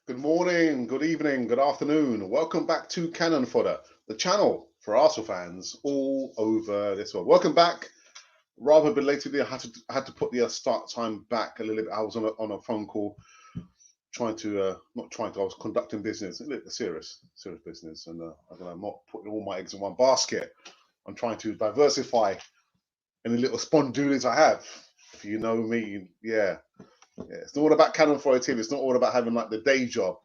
Good morning, good evening, good afternoon. Welcome back to Cannon Fodder, the channel for Arsenal fans all over this world. Welcome back. Rather belatedly, I had to put the start time back a little bit. I was on a phone call, I was conducting business, serious business, and I'm not putting all my eggs in one basket. I'm trying to diversify any little spondoolies I have. If you know me, yeah. It's not all about Cannon Fodder TV. It's not all about having like the day job.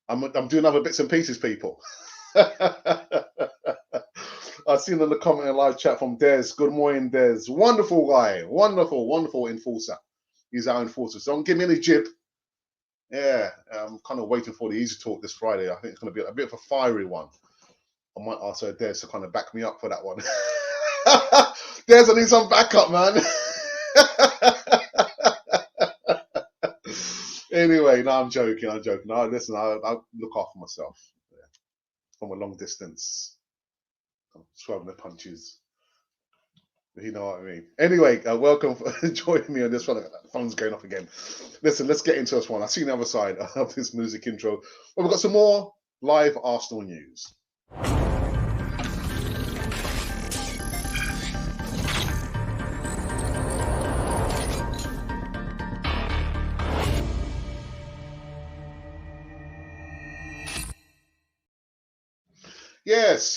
I'm doing other bits and pieces, people. I've seen in the comment and live chat from Des. Good morning, Des. Wonderful guy. Wonderful enforcer. He's our enforcer. So don't give me any jib. Yeah, I'm kind of waiting for the easy talk this Friday. I think it's going to be a bit of a fiery one. I might ask Des to kind of back me up for that one. Des, I need some backup, man. Anyway, no, I'm joking. No, listen, I look after myself from a long distance. I'm throwing the punches. You know what I mean? Anyway, welcome for joining me on this one. Phone's going off again. Listen, let's get into this one. I see the other side of this music intro. Well, we've got some more live Arsenal news.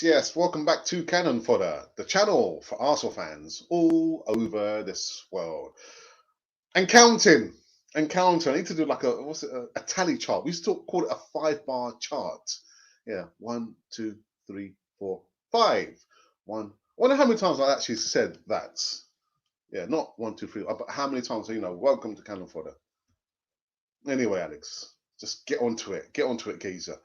Yes. Welcome back to Cannon Fodder, the channel for Arsenal fans all over this world. And counting. I need to do like a tally chart. We used to call it a 5-bar chart. Yeah, 1, 2, 3, 4, 5. I wonder how many times I actually said that. Yeah, not 1, 2, 3, but how many times, welcome to Cannon Fodder. Anyway, Alex, just get onto it. Get onto it, geezer.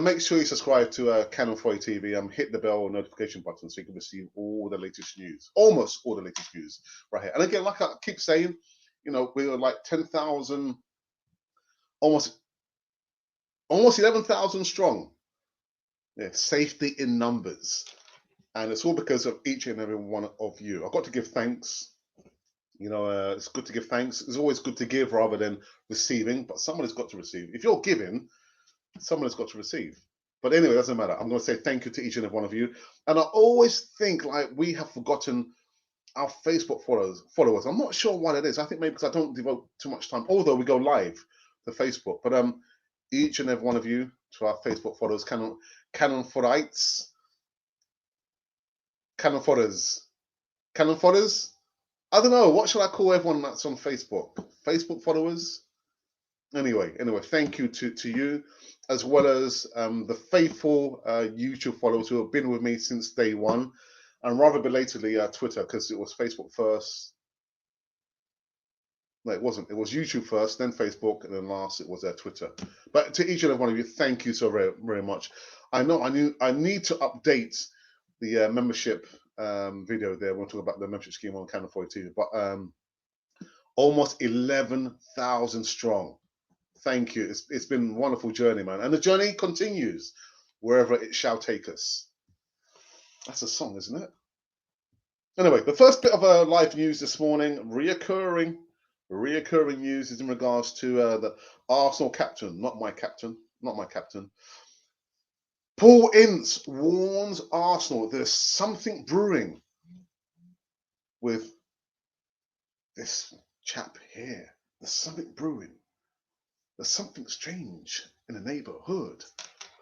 Make sure you subscribe to Cannon Fodder TV. Hit the bell notification button so you can receive all the latest news, almost all the latest news right here. And again, like I keep saying, we were like 10,000, almost 11,000 strong. Yeah, safety in numbers. And it's all because of each and every one of you. I've got to give thanks. It's good to give thanks. It's always good to give rather than receiving, but someone has got to receive. If you're giving, someone has got to receive. But anyway, it doesn't matter. I'm going to say thank you to each and every one of you. And I always think like we have forgotten our Facebook followers. I'm not sure why that is. I think maybe because I don't devote too much time, although we go live to Facebook. But each and every one of you, to our Facebook followers, Cannon Fodders. I don't know. What should I call everyone that's on Facebook? Facebook followers? Anyway, thank you to you, as well as the faithful YouTube followers who have been with me since day one, and rather belatedly Twitter, because it was Facebook first. No, it wasn't. It was YouTube first, then Facebook, and then last it was Twitter. But to each and every one of you, thank you so very, very much. I need to update the membership video there. We'll talk about the membership scheme on Cannon 42, but almost 11,000 strong. Thank you. It's been a wonderful journey, man. And the journey continues wherever it shall take us. That's a song, isn't it? Anyway, the first bit of live news this morning, reoccurring news is in regards to the Arsenal captain, not my captain. Paul Ince warns Arsenal there's something brewing with this chap here. There's something brewing. There's something strange in the neighbourhood.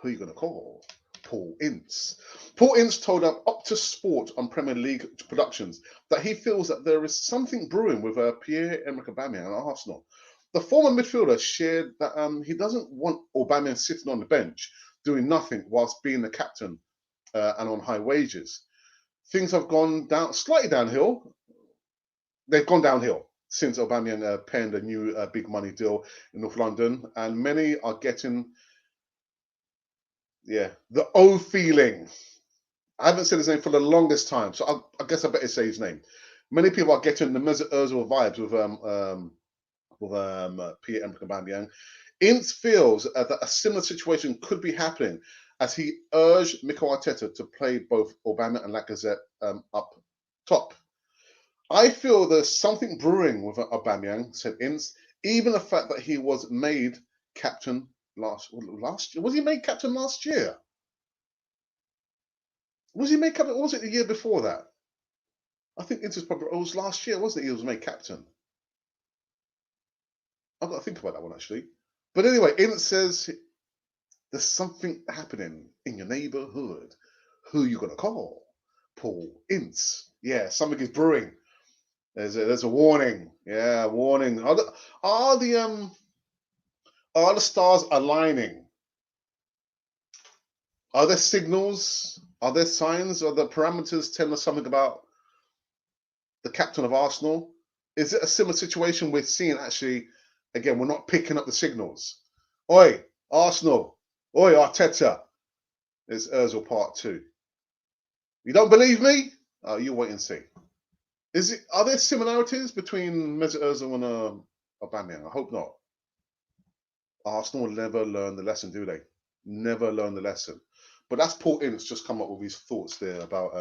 Who are you going to call? Paul Ince. Paul Ince told Optus Sport on Premier League Productions that he feels that there is something brewing with Pierre-Emerick Aubameyang at Arsenal. The former midfielder shared that he doesn't want Aubameyang sitting on the bench doing nothing whilst being the captain and on high wages. Things have gone slightly downhill. They've gone downhill since Aubameyang penned a new big money deal in North London, and many are getting the O feeling. I haven't said his name for the longest time, so I guess I better say his name. Many people are getting the Mesut Ozil vibes with Pierre-Emerick Aubameyang. Ince feels that a similar situation could be happening as he urged Mikel Arteta to play both Aubameyang and Lacazette up top. I feel there's something brewing with Aubameyang, said Ince. Even the fact that he was made captain last year. Was he made captain last year? Was he made captain? Or was it the year before that? I think Inter's probably it was last year, wasn't it? He was made captain. I've got to think about that one actually. But anyway, Ince says there's something happening in your neighborhood. Who you gonna call? Paul Ince. Yeah, something is brewing. There's a warning. Yeah, warning. Are the stars aligning? Are there signals? Are there signs? Are the parameters telling us something about the captain of Arsenal? Is it a similar situation we're seeing actually? Again, we're not picking up the signals. Oi, Arsenal. Oi, Arteta. It's Ozil Part 2. You don't believe me? You wait and see. Are there similarities between Mesut Ozil and Aubameyang? I hope not. Arsenal never learn the lesson, do they? Never learn the lesson. But that's Paul Ince just come up with his thoughts there about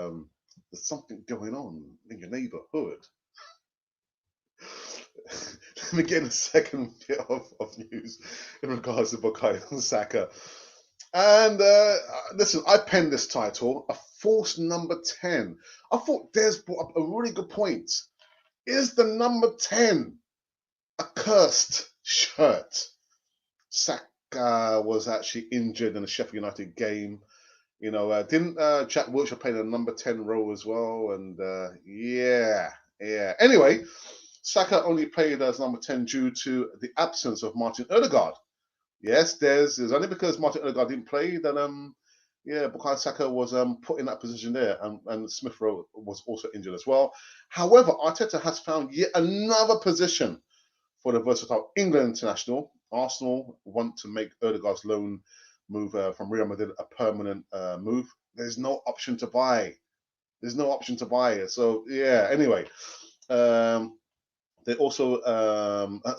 there's something going on in your neighbourhood. Let me get a second bit of news in regards to Bukayo Saka. And listen, I penned this title, A False Number 10. I thought Des brought up a really good point. Is the number 10 a cursed shirt? Saka was actually injured in the Sheffield United game. You know, didn't Jack Wilshere play the number 10 role as well? And yeah. Anyway, Saka only played as number 10 due to the absence of Martin Odegaard. Yes, it's only because Martin Odegaard didn't play that Bukayo Saka was put in that position there, and Smith Rowe was also injured as well. However, Arteta has found yet another position for the versatile England international. Arsenal want to make Odegaard's loan move from Real Madrid a permanent move. There's no option to buy. So yeah. Anyway, they also,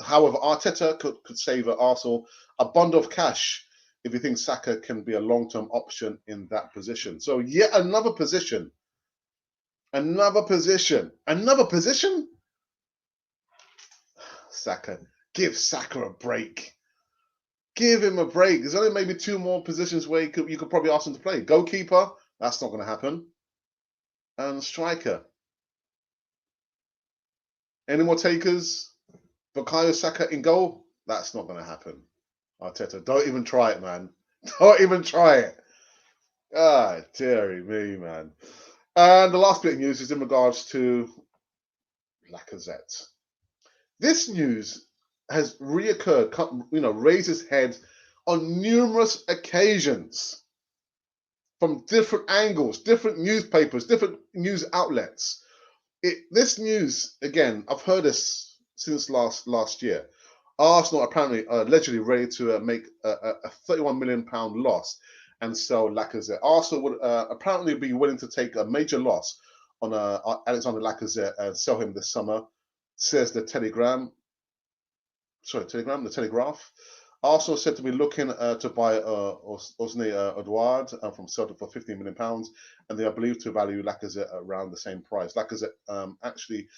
however, Arteta could save Arsenal a bundle of cash if he thinks Saka can be a long-term option in that position. So yet another position. Saka, give Saka a break. Give him a break. There's only maybe two more positions where you could probably ask him to play. Goalkeeper, that's not going to happen. And striker. Any more takers? Bukayo Saka in goal? That's not going to happen. Arteta, don't even try it, man. Don't even try it. Dearie me, man. And the last bit of news is in regards to Lacazette. This news has reoccurred, raised its head on numerous occasions from different angles, different newspapers, different news outlets. This news, again, I've heard this since last year. Arsenal apparently allegedly ready to make a £31 million loss and sell Lacazette. Arsenal would apparently be willing to take a major loss on Alexander Lacazette and sell him this summer, says the Telegraph. Arsenal said to be looking to buy Osney Edouard from Celtic for £15 million, and they are believed to value Lacazette around the same price. Lacazette actually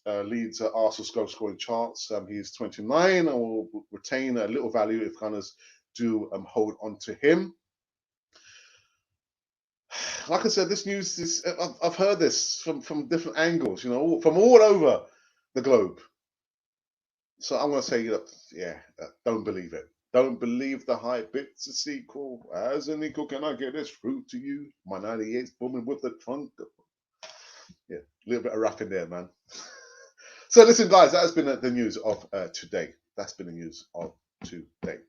leads Arsenal's goal scoring charts. He's 29 and will retain a little value if Gunners do hold on to him. Like I said, this news is I've heard this from different angles, from all over the globe. So I'm going to say, don't believe it. Don't believe the hype. It's a sequel. As an equal, can I get this fruit to you? My 98's booming with the trunk. Yeah, a little bit of rap in there, man. So listen, guys, that has been the news of today. That's been the news of today.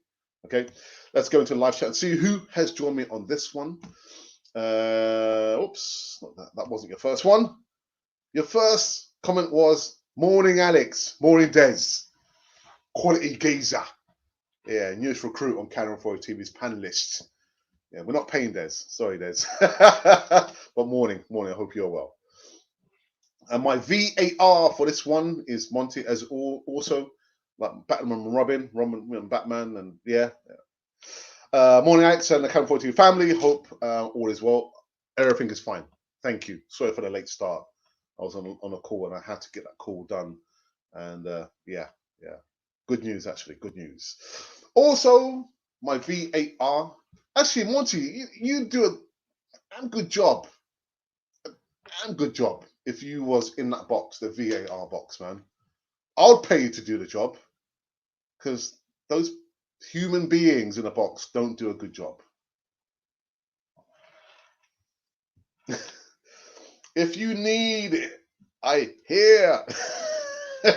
Okay, let's go into live chat and see who has joined me on this one. Oops, that wasn't your first one. Your first comment was, morning, Alex. Morning, Des. Quality geezer. Yeah, newest recruit on Cannon 4 TV's panelists. Yeah, we're not paying Des. Sorry, Des. But morning. I hope you're well. And my VAR for this one is Monty, as also like Batman and Robin and Batman, and yeah. Morning, Alex and the Cannon 4 TV family. Hope all is well. Everything is fine. Thank you. Sorry for the late start. I was on a call and I had to get that call done. And yeah. Good news, actually. Good news. Also, my VAR. Actually, Monty, you do a damn good job. Damn good job if you was in that box, the VAR box, man. I'll pay you to do the job because those human beings in a box don't do a good job. If you need it, I hear. Yeah.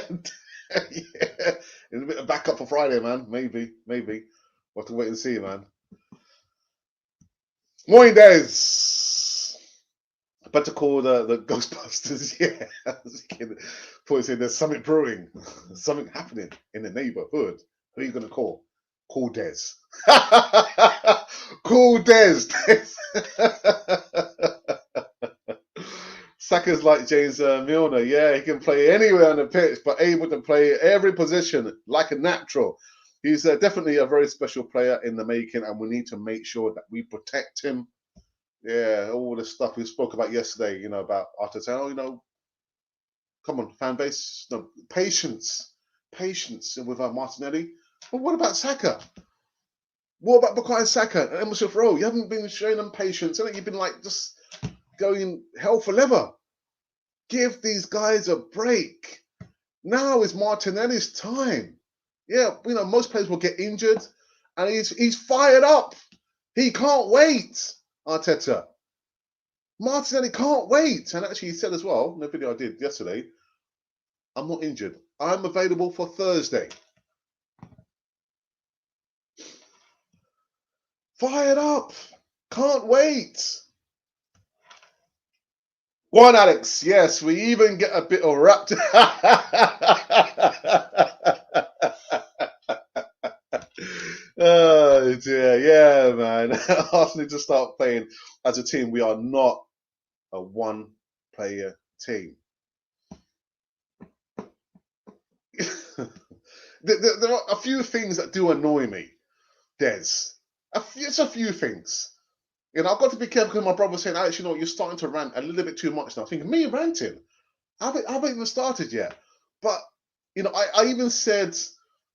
A bit of backup for Friday, man. Maybe. We'll have to wait and see, man. Morning, Des. Better call the Ghostbusters. Yeah. Thought saying there's something brewing, something happening in the neighborhood. Who are you gonna call? Call Des. Call Des. Saka's like James Milner. Yeah, he can play anywhere on the pitch, but able to play every position like a natural. He's definitely a very special player in the making, and we need to make sure that we protect him. Yeah, all the stuff we spoke about yesterday, about Arteta. Oh, come on, fan base. No, patience with Martinelli. But what about Saka? What about Bukayo Saka and Emerson Rowe? You haven't been showing them patience, haven't you? You've been like just going hell for leather. Give these guys a break. Now is Martinelli's time. Yeah, most players will get injured, and he's fired up. He can't wait, Arteta. Martinelli can't wait. And actually, he said as well in the video I did yesterday, I'm not injured. I'm available for Thursday. Fired up. Can't wait. Go on, Alex. Yes, we even get a bit of wrapped. Oh dear, yeah, man. Arsenal need to start playing as a team. We are not a one-player team. There are a few things that do annoy me, Des. It's a few things. I've got to be careful because my brother was saying, Alex, you're starting to rant a little bit too much now. I'm thinking, me ranting? I haven't even started yet. But, I even said,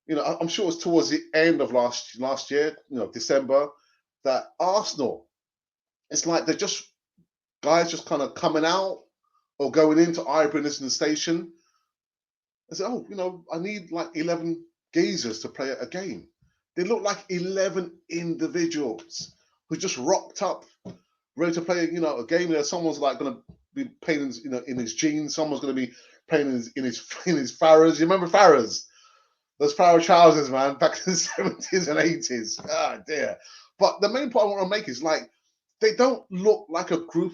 I'm sure it was towards the end of last year, December, that Arsenal, it's like they're just guys just kind of coming out or going into Ivory Listening Station. I said, I need like 11 geezers to play a game. They look like 11 individuals who just rocked up, ready to play, a game where someone's like going to be playing, in his jeans. Someone's going to be playing in his Farahs. You remember Farahs? Those Farah trousers, man, back in the 70s and 80s. Ah, dear. But the main point I want to make is like, they don't look like a group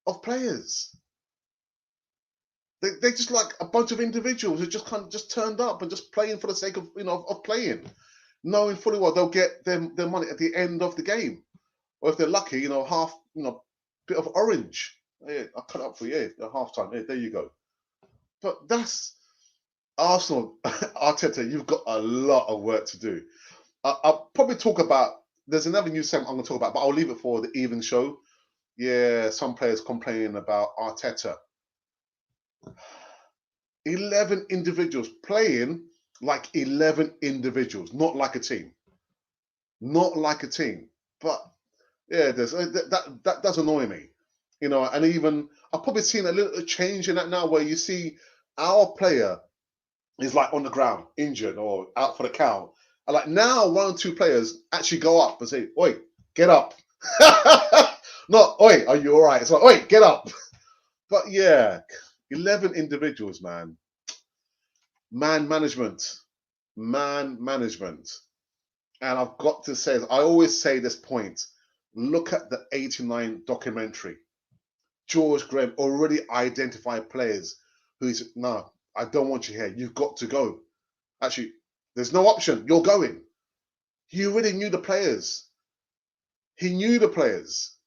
of players. They're just like a bunch of individuals who just kind of just turned up and just playing for the sake of, of playing, knowing fully well they'll get their money at the end of the game. Or if they're lucky, half, bit of orange. Yeah, I'll cut up for you. Yeah, half time. Yeah, there you go. But that's Arsenal. Arteta, you've got a lot of work to do. I'll probably talk about, there's another new segment I'm going to talk about, but I'll leave it for the evening show. Yeah, some players complaining about Arteta. 11 individuals playing like 11 individuals, not like a team. Not like a team. But yeah, that does annoy me, and even I've probably seen a little change in that now where you see our player is like on the ground, injured or out for the count. And like now, one or two players actually go up and say, "Oi, get up." Not, "Oi, are you all right?" It's like, "Oi, get up." But yeah, 11 individuals, man. Man management. And I've got to say, I always say this point. Look at the 89 documentary. George Graham already identified players who said, "No, I don't want you here. You've got to go." Actually, there's no option. You're going. He already knew the players. He knew the players.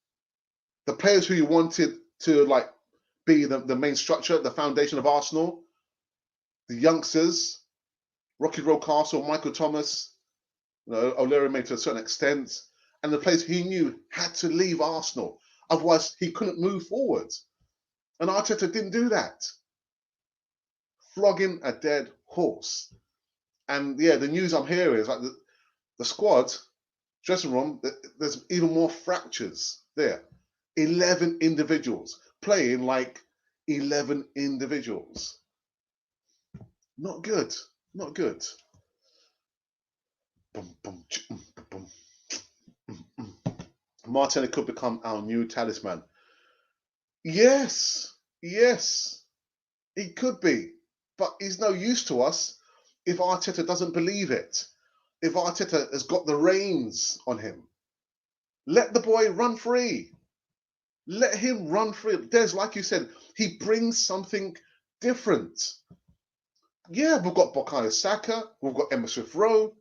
The players who he wanted to like be the main structure, the foundation of Arsenal. The youngsters, Rocky Road Castle, Michael Thomas, O'Leary made to a certain extent, and the players he knew had to leave Arsenal. Otherwise, he couldn't move forward. And Arteta didn't do that. Flogging a dead horse. And yeah, the news I'm hearing is like the squad, Dressing room, there's even more fractures there. 11 individuals playing like 11 individuals. Not good. Not good. Boom, boom, boom, boom. Martinelli could become our new talisman. Yes, yes, he could be, but he's no use to us if Arteta doesn't believe it. If Arteta has got the reins on him, let the boy run free. Let him run free. Des, like you said, he brings something different. Yeah, we've got Bukayo Saka, we've got Emma Smith-Rowe,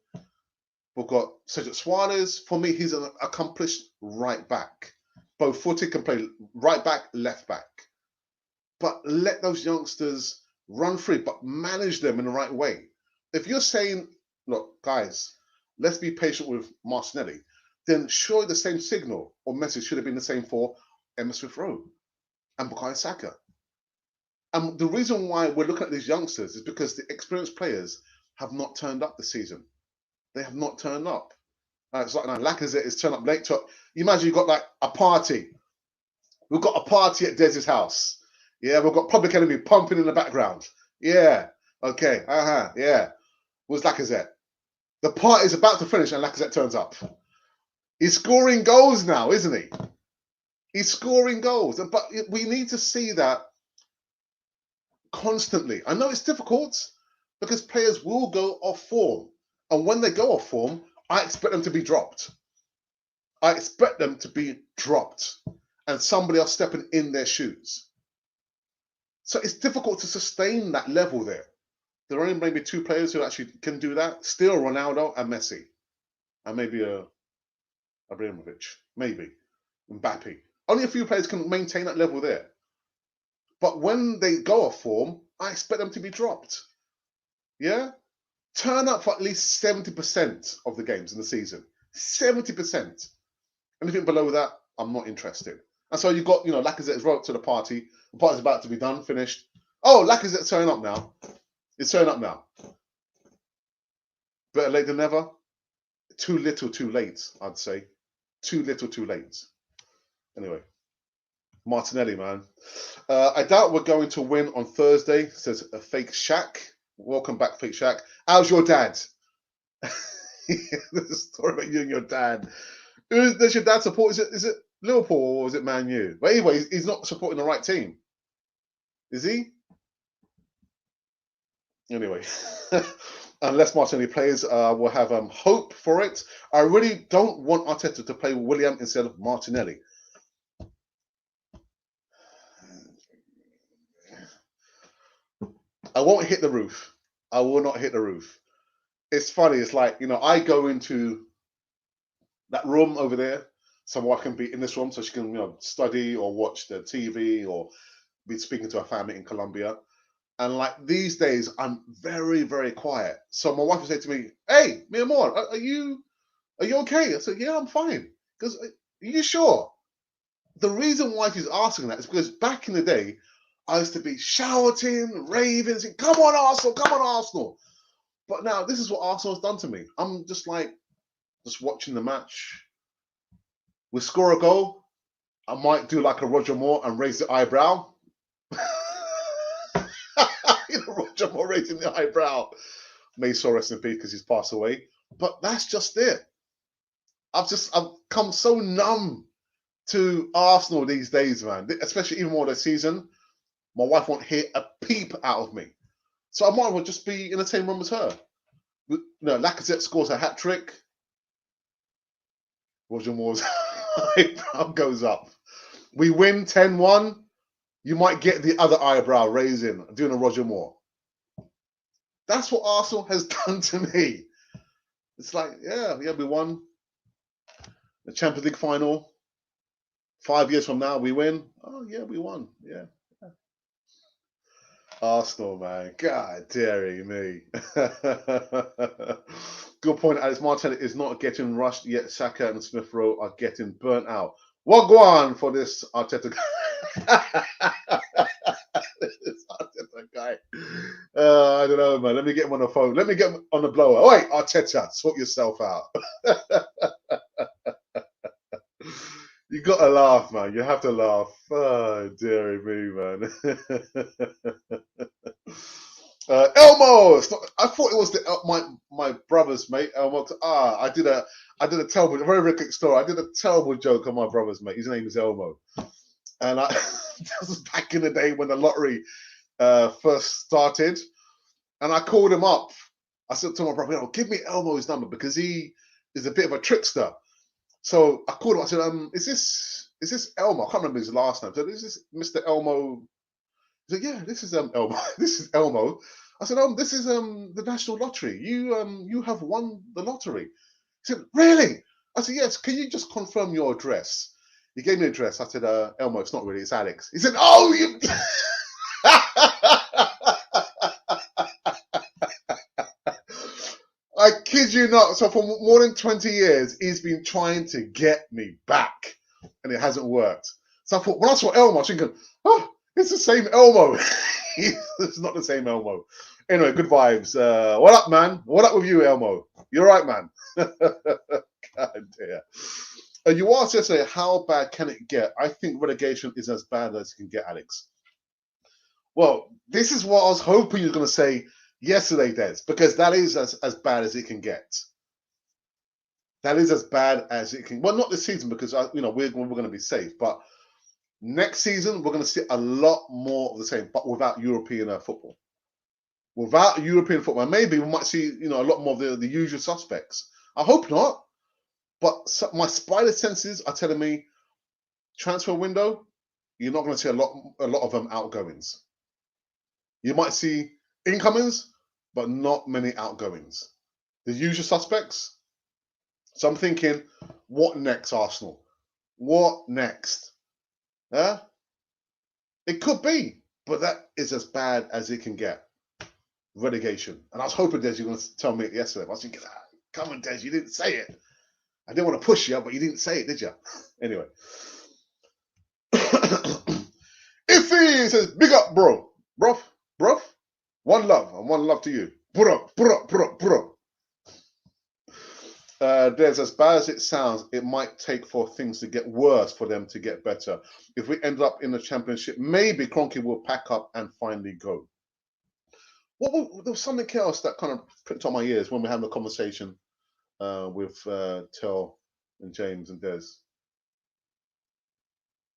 we've got Cedric Suarez. For me, he's an accomplished right back. Both footed, can play right back, left back. But let those youngsters run free, but manage them in the right way. If you're saying, look, guys, let's be patient with Martinelli, then surely the same signal or message should have been the same for Emma Smith-Rowe and Bukayo Saka. And the reason why we're looking at these youngsters is because the experienced players have not turned up this season. They have not turned up. It's like now Lacazette is turned up late. You imagine you've got like a party. We've got a party at Dez's house. Yeah, we've got Public Enemy pumping in the background. Yeah, okay, yeah. Where's Lacazette? The party's about to finish and Lacazette turns up. He's scoring goals now, isn't he? He's scoring goals. But we need to see that constantly. I know it's difficult because players will go off form. And when they go off form, I expect them to be dropped. I expect them to be dropped and somebody else stepping in their shoes. So it's difficult to sustain that level there. There are only maybe two players who actually can do that. Still Ronaldo and Messi. And maybe Abramovich. Maybe. Mbappe. Only a few players can maintain that level there. But when they go off form, I expect them to be dropped. Yeah? Turn up for at least 70% of the games in the season. 70%. Anything below that, I'm not interested. And so you've got, Lacazette's rolled up to the party. The party's about to be done, finished. Oh, Lacazette's turning up now. It's turning up now. Better late than never. Too little, too late, I'd say. Too little, too late. Anyway. Martinelli, man. I doubt we're going to win on Thursday, says a Fake Shack. Welcome back, Fake Shack. How's your dad? There's a story about you and your dad. Does your dad support? Is it Liverpool or is it Man U? But anyway, he's not supporting the right team. Is he? Anyway, unless Martinelli plays, we'll have hope for it. I really don't want Arteta to play Willian instead of Martinelli. I won't hit the roof. I will not hit the roof. It's funny. It's like, I go into that room over there so my wife can be in this room so she can, study or watch the TV or be speaking to her family in Colombia. And like these days, I'm very, very quiet. So my wife would say to me, "Hey, mi amor, are you okay?" I said, "Yeah, I'm fine." Because, are you sure? The reason why she's asking that is because back in the day, I used to be shouting, raving, saying, "Come on, Arsenal! Come on, Arsenal!" But now this is what Arsenal's done to me. I'm just watching the match. We score a goal, I might do like a Roger Moore and raise the eyebrow. Roger Moore raising the eyebrow. May so rest in peace because he's passed away. But that's just it. I've come so numb to Arsenal these days, man. Especially even more this season. My wife won't hear a peep out of me. So I might as well just be in the same room as her. Lacazette scores a hat-trick. Roger Moore's eyebrow goes up. We win 10-1. You might get the other eyebrow raising, doing a Roger Moore. That's what Arsenal has done to me. It's like, yeah, we won the Champions League final. 5 years from now, we win. Oh, yeah, we won. Yeah. Arsenal, man. God daring me. Good point, Alex. Martinelli is not getting rushed yet. Saka and Smith-Rowe are getting burnt out. What go on for this Arteta guy? This Arteta guy. I don't know, man. Let me get him on the phone. Let me get him on the blower. All right, Arteta, sort yourself out. You got to laugh, man. You have to laugh. Oh, dearie me, man. Elmo. I thought it was my brother's mate. Elmo. I did a terrible, very very quick story. I did a terrible joke on my brother's mate. His name is Elmo, and this was back in the day when the lottery first started, and I called him up. I said to my brother, give me Elmo's number because he is a bit of a trickster. So I called him. I said, is this Elmo? I can't remember his last name. So is this Mr. Elmo? He said, yeah, this is Elmo. This is Elmo. I said, this is the National Lottery. You have won the lottery. He said, really? I said, yes. Can you just confirm your address? He gave me an address. I said, Elmo, it's not really. It's Alex. He said, oh, you. I kid you not. So for more than 20 years, he's been trying to get me back, and it hasn't worked. So I thought, when I saw Elmo, I was thinking, oh, it's the same Elmo. It's not the same Elmo. Anyway, good vibes. What up, man? What up with you, Elmo? You're right, man. God dear. You asked yesterday, how bad can it get? I think relegation is as bad as it can get, Alex. Well, this is what I was hoping you were going to say yesterday, Des, because that is as bad as it can get. That is as bad as it can. Well, not this season because we're going to be safe, but next season we're going to see a lot more of the same, but without European football. Without European football, maybe we might see a lot more of the usual suspects. I hope not, but my spider senses are telling me transfer window, you're not going to see a lot of them outgoings. You might see incomings, but not many outgoings. The usual suspects. So I'm thinking, what next, Arsenal? What next? Yeah? It could be, but that is as bad as it can get. Relegation. And I was hoping, Des, you were going to tell me it yesterday. I was thinking, come on, Des, you didn't say it. I didn't want to push you, but you didn't say it, did you? Anyway. Iffy says, big up, bro. Bruv. One love, and one love to you. Bro. There's as bad as it sounds, it might take for things to get worse for them to get better. If we end up in the championship, maybe Kroenke will pack up and finally go. There was something else that kind of pricked on my ears when we had a conversation with Tel and James and Des.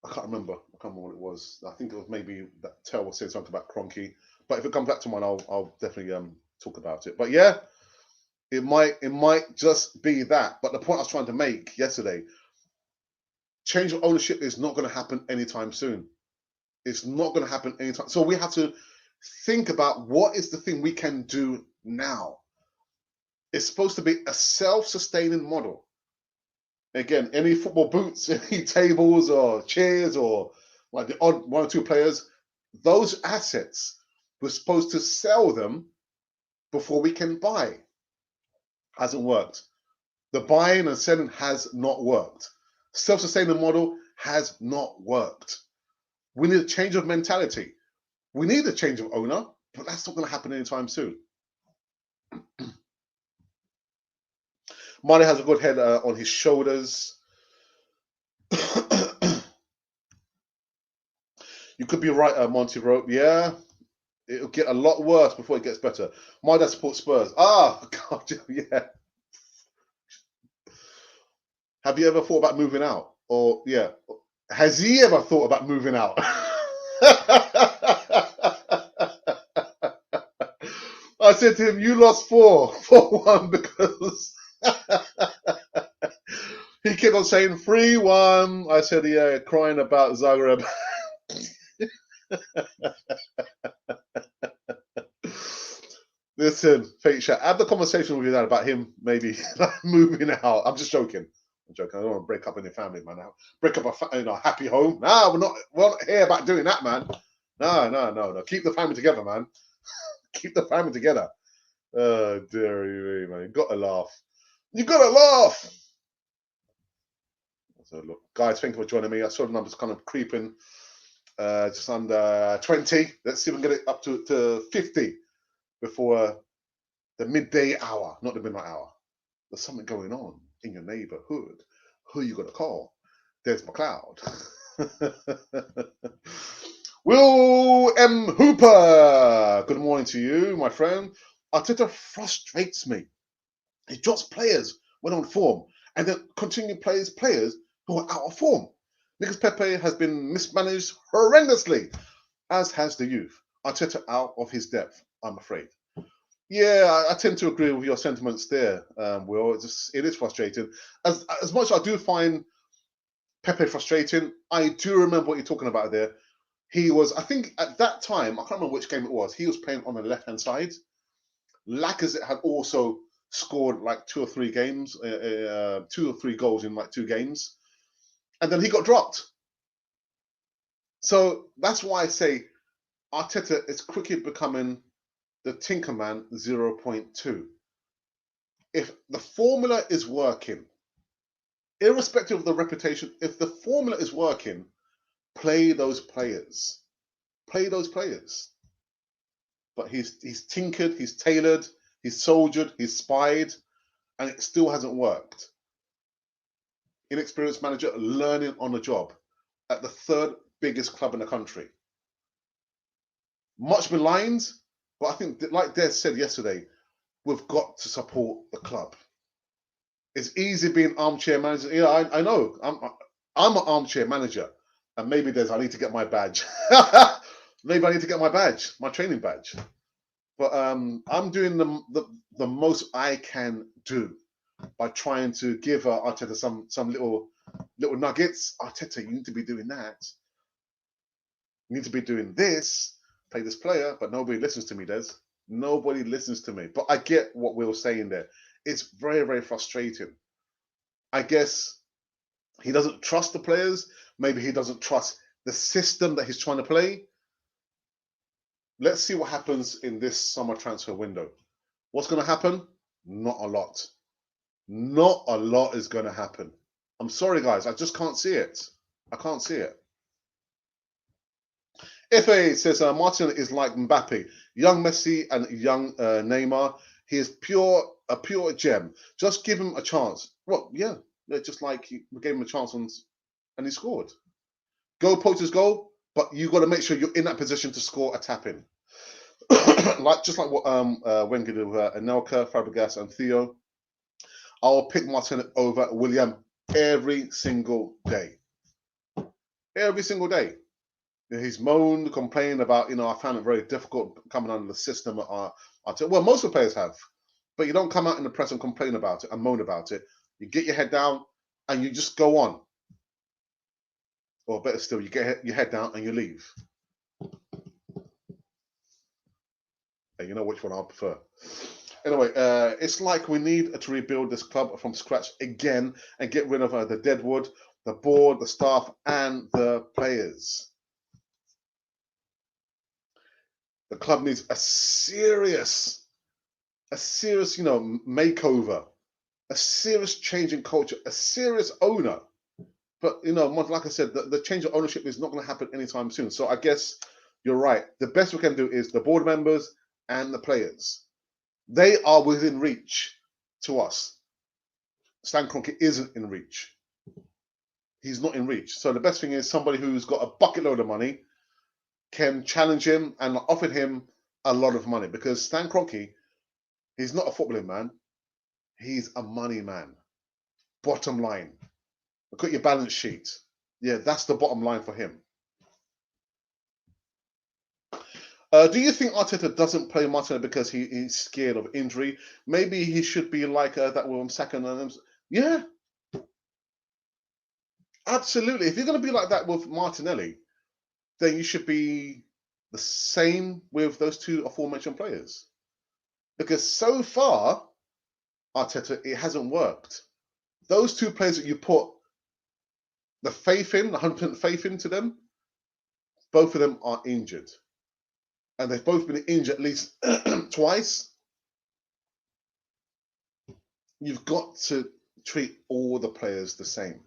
I can't remember what it was. I think it was maybe that Tel was saying something about Kroenke. But if it comes back to mine, I'll definitely talk about it. But yeah, it might just be that. But the point I was trying to make yesterday, change of ownership is not going to happen anytime soon. It's not going to happen anytime. So we have to think about what is the thing we can do now. It's supposed to be a self-sustaining model. Again, any football boots, any tables or chairs or like the odd one or two players, those assets, we're supposed to sell them before we can buy. Hasn't worked. The buying and selling has not worked. Self-sustaining model has not worked. We need a change of mentality. We need a change of owner, but that's not going to happen anytime soon. Mane has a good head on his shoulders. You could be right, Monty Rope. Yeah, it'll get a lot worse before it gets better. My dad supports Spurs. God, yeah. Have you ever thought about moving out? Or, yeah, has he ever thought about moving out? I said to him, you lost 4-1 because he kept on saying 3-1. I said, yeah, crying about Zagreb. Listen, fake chat. Have the conversation with your dad about him maybe moving out. I'm just joking. I don't want to break up any family, man. Break up a happy home. No, we're not here about doing that, man. No. Keep the family together, man. Keep the family together. Oh, dearie me, man. You gotta laugh. So look, guys, thank you for joining me. I saw the numbers kind of creeping. Just under 20. Let's see if we can get it up to 50 before the midday hour, not the midnight hour. There's something going on in your neighborhood. Who are you going to call? There's McLeod. Will M. Hooper. Good morning to you, my friend. Arteta frustrates me. He drops players when on form and then continually plays players who are out of form. Because Pepe has been mismanaged horrendously, as has the youth. Arteta out of his depth, I'm afraid. Yeah, I tend to agree with your sentiments there, Will. It is frustrating. As much as I do find Pepe frustrating, I do remember what you're talking about there. He was, I think at that time, I can't remember which game it was, he was playing on the left-hand side. Lacazette had also scored like 2 or 3 games, 2 or 3 goals in like 2 games. And then he got dropped. So that's why I say Arteta is quickly becoming the Tinkerman 0.2. If the formula is working, irrespective of the reputation, if the formula is working, play those players. Play those players. But he's tinkered, he's tailored, he's soldiered, he's spied, and it still hasn't worked. Inexperienced manager learning on the job at the 3rd biggest club in the country. Much maligned, but I think, like Des said yesterday, we've got to support the club. It's easy being armchair manager. Yeah, I know. I'm an armchair manager, and maybe I need to get my badge. Maybe I need to get my badge, my training badge. But I'm doing the most I can do by trying to give Arteta some little nuggets. Arteta, you need to be doing that. You need to be doing this. Play this player, but nobody listens to me, Des. Nobody listens to me. But I get what Will's saying there. It's very, very frustrating. I guess he doesn't trust the players. Maybe he doesn't trust the system that he's trying to play. Let's see what happens in this summer transfer window. What's going to happen? Not a lot. Not a lot is going to happen. I'm sorry, guys. I just can't see it. I can't see it. FA says Martin is like Mbappe, young Messi and young Neymar. He is a pure gem. Just give him a chance. Well, yeah, just like we gave him a chance and he scored. Go poachers goal, but you got to make sure you're in that position to score a tap in. just like what Wenger did with Anelka, Fabregas, and Theo. I'll pick Martin over Willian every single day. Every single day. He's moaned, complained about, I found it very difficult coming under the system. Well, most of the players have, but you don't come out in the press and complain about it and moan about it. You get your head down and you just go on. Or better still, you get your head down and you leave. And you know which one I prefer. Anyway, it's like we need to rebuild this club from scratch again and get rid of the deadwood, the board, the staff, and the players. The club needs a serious, makeover, a serious change in culture, a serious owner. But, like I said, the change of ownership is not going to happen anytime soon. So I guess you're right. The best we can do is the board members and the players. They are within reach to us. Stan Kroenke isn't in reach. He's not in reach. So the best thing is somebody who's got a bucket load of money can challenge him and offer him a lot of money, because Stan Kroenke, he's not a footballing man. He's a money man. Bottom line. Look at your balance sheet. Yeah, that's the bottom line for him. Do you think Arteta doesn't play Martinelli because he's scared of injury? Maybe he should be like that with Saka. Yeah. Absolutely. If you're going to be like that with Martinelli, then you should be the same with those two aforementioned players. Because so far, Arteta, it hasn't worked. Those two players that you put the faith in, 100% faith into them, both of them are injured. And they've both been injured at least twice. You've got to treat all the players the same.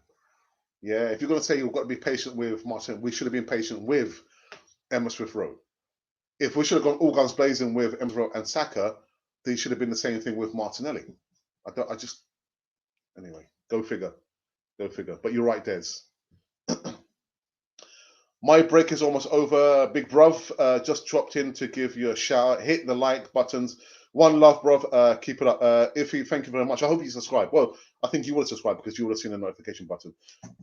Yeah, if you're going to say you've got to be patient with Martin, we should have been patient with Emma Smith-Rowe. If we should have gone all guns blazing with Emma Smith-Rowe and Saka, they should have been the same thing with Martinelli. Anyway, go figure. But you're right, Des. My break is almost over. Big bruv, just dropped in to give you a shout out. Hit the like buttons. One love, bruv. Keep it up. Iffy, thank you very much. I hope you subscribe. Well, I think you would have subscribed because you would have seen the notification button.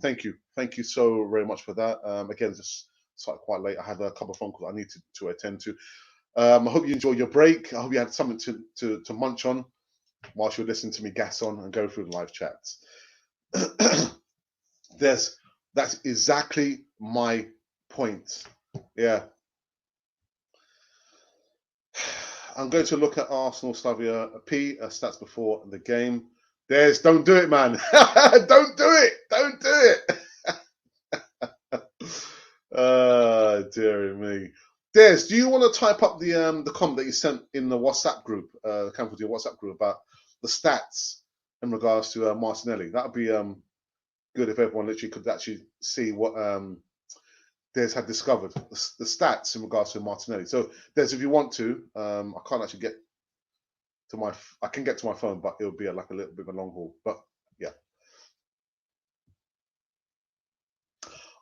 Thank you. Thank you so very much for that. Again, just started quite late. I had a couple of phone calls I need to attend to. I hope you enjoyed your break. I hope you had something to munch on whilst you're listening to me gas on and go through the live chats. That's exactly my point. Yeah. I'm going to look at Arsenal Slavia P stats before the game. Don't do it, man. Don't do it. Don't do it. Dear me. Des, do you want to type up the comment that you sent in the WhatsApp group, the Camp WhatsApp group about the stats in regards to Martinelli? That would be good if everyone literally could actually see what Des had discovered, the stats in regards to Martinelli. So Des, if you want to, I can't actually get to I can get to my phone, but it'll be like a little bit of a long haul. But yeah.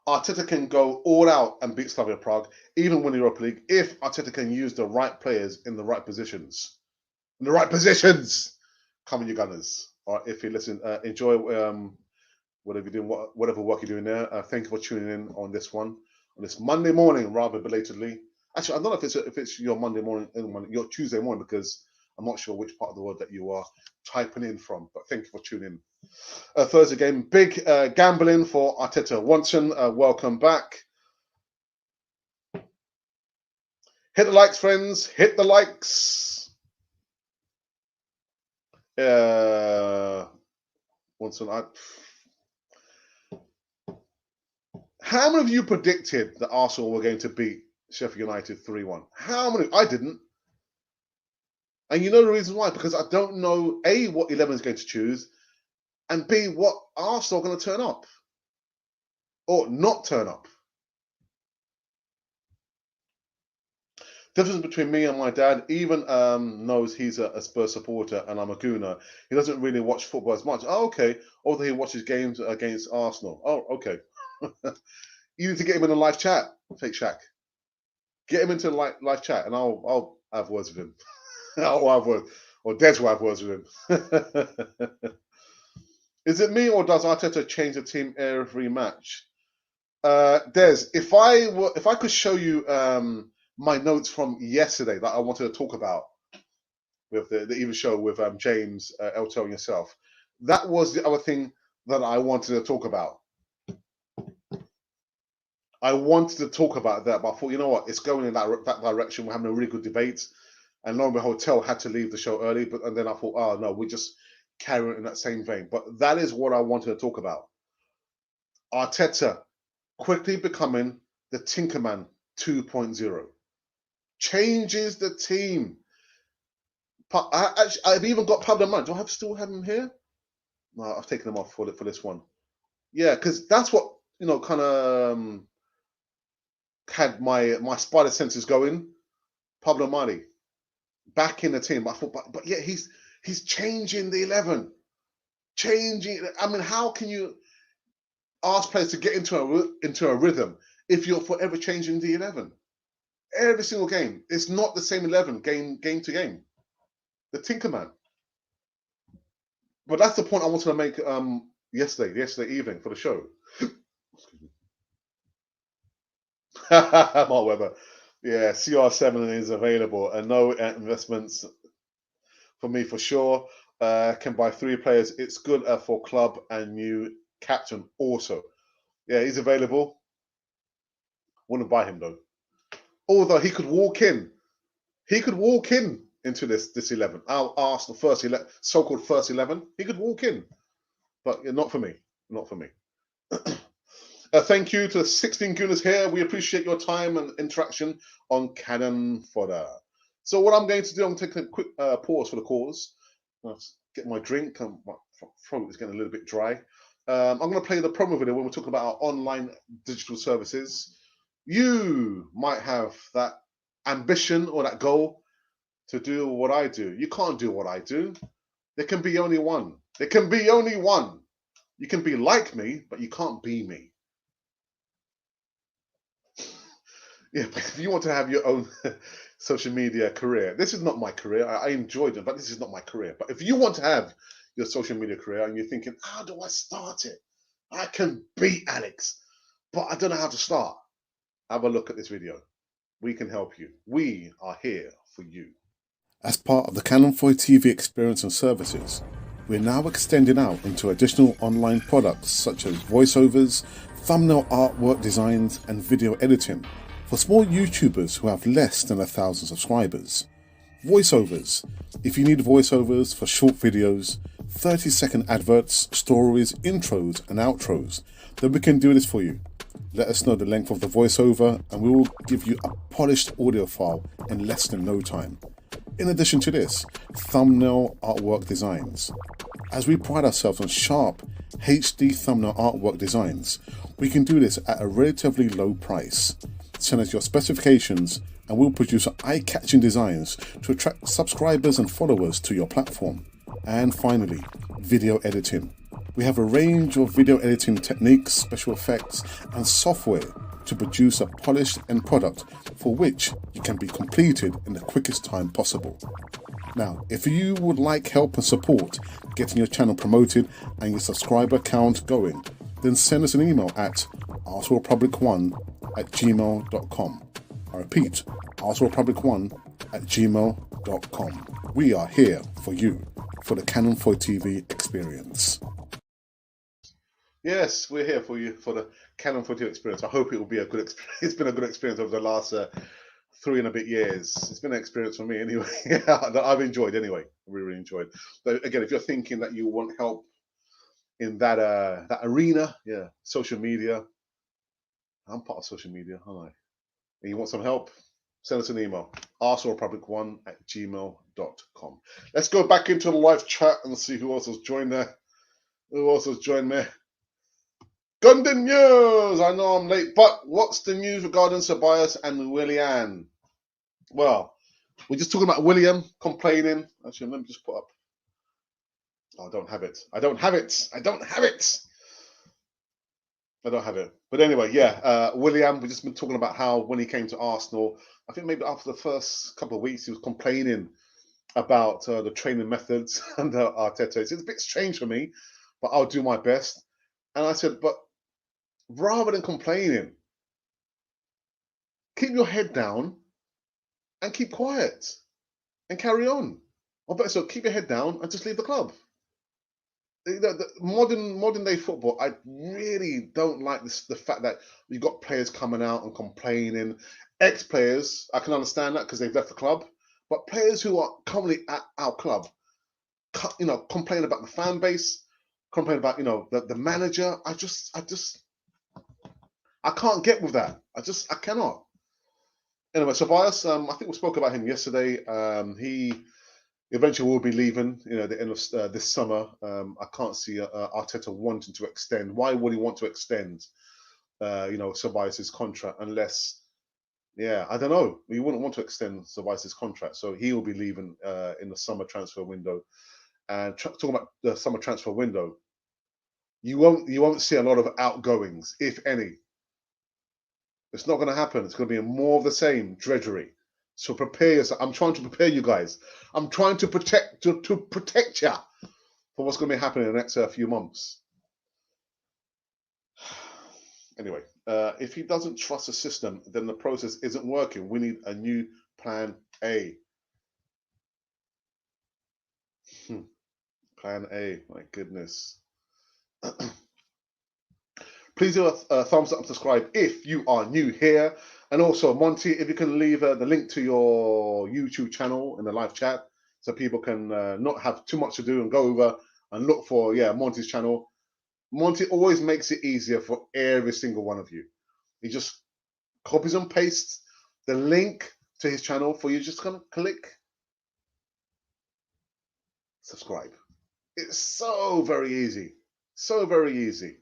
Arteta can go all out and beat Slavia Prague, even win the Europa League, if Arteta can use the right players in the right positions. In the right positions! Come on, you Gunners. All right, if you listen, enjoy whatever you're doing, whatever work you're doing there. Thank you for tuning in on this one, on this Monday morning, rather belatedly. Actually, I don't know if it's your Monday morning, your Tuesday morning, because I'm not sure which part of the world that you are typing in from. But thank you for tuning in. Thursday game, big gambling for Arteta. Watson, welcome back. Hit the likes, friends. Hit the likes. Watson, how many of you predicted that Arsenal were going to beat Sheffield United 3-1? How many? I didn't. And you know the reason why? Because I don't know, A, what 11 is going to choose, and B, what Arsenal are going to turn up or not turn up. Difference between me and my dad, even knows he's a Spurs supporter and I'm a Gooner. He doesn't really watch football as much. Oh, okay. Although he watches games against Arsenal. Oh, okay. You need to get him in a live chat, Fake Shack. Get him into the live chat and I'll have words with him. I'll have words. Or Des will have words with him. Is it me or does Arteta change the team every match? Des, if I could show you my notes from yesterday that I wanted to talk about with the Eva show with James, Elto, and yourself, that was the other thing that I wanted to talk about. I wanted to talk about that, but I thought, you know what, it's going in that direction. We're having a really good debate, and lo and behold, Hotel had to leave the show early, and then I thought, oh no, we just carry it in that same vein. But that is what I wanted to talk about. Arteta quickly becoming the Tinkerman 2.0. Changes the team. I've even got Pablo Mari. Do I still have him here? No, I've taken him off for this one. Yeah, because that's what, kind of had my spider senses going. Pablo Mari back in the team. I thought, but yeah, he's changing the 11. Changing. I mean, how can you ask players to get into a rhythm if you're forever changing the 11? Every single game. It's not the same 11 game to game. The Tinkerman. But that's the point I wanted to make yesterday evening for the show. Mark Webber. Yeah, CR7 is available and no investments for me for sure. Can buy 3 players. It's good for club and new captain also. Yeah, he's available. Wouldn't buy him though. Although he could walk in. He could walk in into this 11. I'll ask the so-called first 11. He could walk in. But not for me. Not for me. Thank you to the 16 Gooners here. We appreciate your time and interaction on Cannon Fodder. So what I'm going to do, I'm going to take a quick pause for the cause. Let's get my drink. My throat is getting a little bit dry. I'm going to play the promo video when we're talking about our online digital services. You might have that ambition or that goal to do what I do. You can't do what I do. There can be only one. There can be only one. You can be like me, but you can't be me. Yeah, but if you want to have your own social media career, this is not my career. I enjoyed it, but this is not my career. But if you want to have your social media career and you're thinking, how do I start it? I can beat Alex, but I don't know how to start. Have a look at this video. We can help you. We are here for you. As part of the Canon 4 TV experience and services, we're now extending out into additional online products such as voiceovers, thumbnail artwork designs, and video editing for small YouTubers who have less than 1,000 subscribers. Voiceovers. If you need voiceovers for short videos, 30-second adverts, stories, intros, and outros, then we can do this for you. Let us know the length of the voiceover and we will give you a polished audio file in less than no time. In addition to this, thumbnail artwork designs. As we pride ourselves on sharp HD thumbnail artwork designs, we can do this at a relatively low price. Send us your specifications and we'll produce eye-catching designs to attract subscribers and followers to your platform. And finally, video editing. We have a range of video editing techniques, special effects, and software to produce a polished end product for which you can be completed in the quickest time possible. Now, if you would like help and support getting your channel promoted and your subscriber count going, then send us an email at arsenalpublic1@gmail.com. I repeat, arsenalpublic1@gmail.com. We are here for you, for the Canon 4 TV experience. Yes, we're here for you for the Canon 4 TV experience. I hope it will be a good experience. It's been a good experience over the last 3 and a bit years. It's been an experience for me anyway. That I've enjoyed anyway. Really enjoyed. But again, if you're thinking that you want help in that arena, yeah, social media. I'm part of social media, aren't I? And you want some help? Send us an email, arsenalpublic1@gmail.com. Let's go back into the live chat and see who else has joined there. Who else has joined me? Gundan news! I know I'm late, but what's the news regarding Ceballos and Willian? Well, we're just talking about William complaining. Actually, let me just put up. Oh, I don't have it. I don't have it. I don't have it. I don't have it. But anyway, yeah, William, we've just been talking about how when he came to Arsenal, I think maybe after the first couple of weeks, he was complaining about the training methods and Arteta. It's a bit strange for me, but I'll do my best. And I said, but rather than complaining, keep your head down and keep quiet and carry on. Or better so, keep your head down and just leave the club. The modern day football, I really don't like the fact that you've got players coming out and complaining. Ex-players, I can understand that because they've left the club. But players who are currently at our club, complain about the fan base, complain about the manager. I can't get with that. I cannot. Anyway, Ceballos, I think we spoke about him yesterday. He eventually will be leaving, at the end of this summer. I can't see Arteta wanting to extend. Why would he want to extend, Ceballos' contract unless, I don't know. He wouldn't want to extend Ceballos' contract, so he will be leaving in the summer transfer window. And talking about the summer transfer window, you won't see a lot of outgoings, if any. It's not going to happen. It's going to be more of the same drudgery. So prepare yourself. I'm trying to prepare you guys. I'm trying to protect you for what's going to be happening in the next few months. Anyway, if he doesn't trust the system, then the process isn't working. We need a new plan A. Plan A. My goodness. Please do a thumbs up and subscribe if you are new here. And also, Monty, if you can leave the link to your YouTube channel in the live chat so people can not have too much to do and go over and look for, Monty's channel. Monty always makes it easier for every single one of you. He just copies and pastes the link to his channel for you. Just gonna click subscribe. It's so very easy. So very easy.